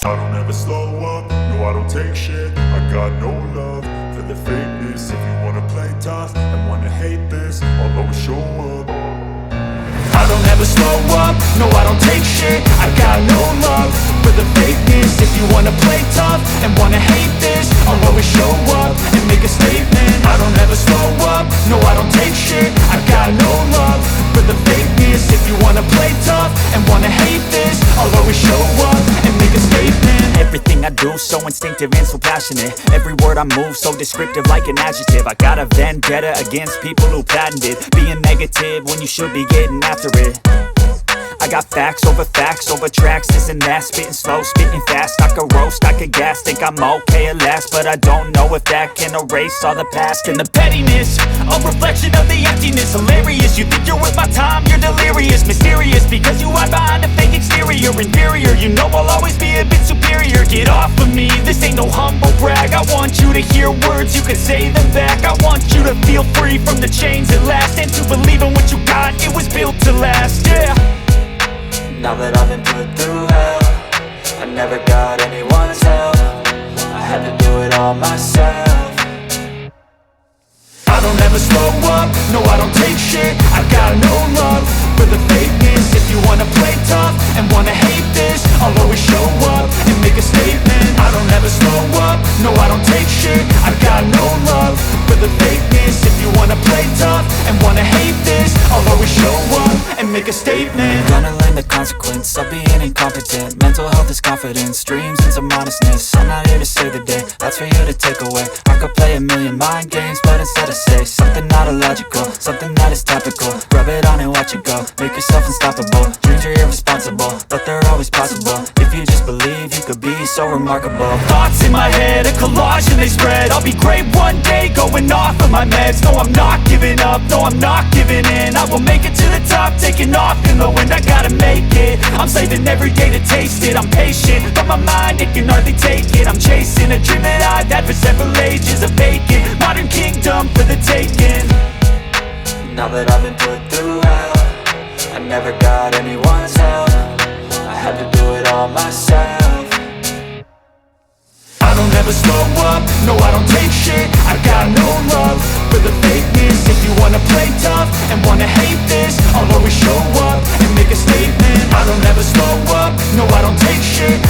I don't ever slow up, no I don't take shit. I got no love for the fakeness. If you wanna play tough and wanna hate this, I'll always show up. I don't ever slow up, no I don't take shit. I got no love for the fakeness. If you wanna play tough and wanna hate this, I'll always show up and make a statement. I don't ever slow up, no I don't take shit. I got no love for the fakeness. If you wanna play tough and wanna hate this, I'll always show up and make a statement. Everything I do so instinctive and so passionate. Every word I move so descriptive like an adjective. I got a vendetta against people who patented being negative when you should be getting after it. I got facts over tracks, this and that. Spitting slow, spitting fast. I could roast, I could gas. Think I'm okay at last, but I don't know if that can erase all the past. And the pettiness, a reflection of the emptiness. Hilarious, you think you're worth my time, you're delirious. Mysterious, because you hide behind a fake exterior. Inferior, you know I'll always be a bit superior. Get off of me, this ain't no humble brag. I want you to hear words, you can say them back. I want you to feel free from the chains at last, and to believe in what you got, it was built to last, yeah. Now that I've been put through hell, I never got anyone's help. I had to do it all myself. I don't ever slow up, no I don't take shit. I got no love for the fakeness. If you wanna play tough and wanna hate this, I'll always show up and make a statement. I don't ever slow up, no I don't take shit. I got no love for the fakeness. If you wanna play tough and wanna hate this, I'll always show up and make a statement. Gonna learn the consequence of being incompetent. Mental health is confidence, dreams and some honestness. I'm not here to save the day, that's for you to take away. I could play a million mind games, but instead I say something not illogical, something that is topical. Rub it on and watch it go, make yourself unstoppable. Dreams are irresponsible, but they're always possible. If you just believe, you could be so remarkable. Thoughts in my head, a collage and they spread. I'll be great one day, going off of my meds. No, I'm not giving up, no, I'm not giving in. I will make it to the top, taking off in the wind. I gotta make it, I'm saving every day to taste it. I'm patient, but my mind, it can hardly take it. I'm chasing a dream that I've had for several ages. A vacant, modern kingdom for the taking. Now that I've been put through hell, I never got anyone's help. I had to do it all myself. I don't ever slow up, no I don't take shit. I got no love for the fakeness. If you wanna play tough and wanna hate this, I'll always show up and make a statement. I don't ever slow up, no I don't take shit.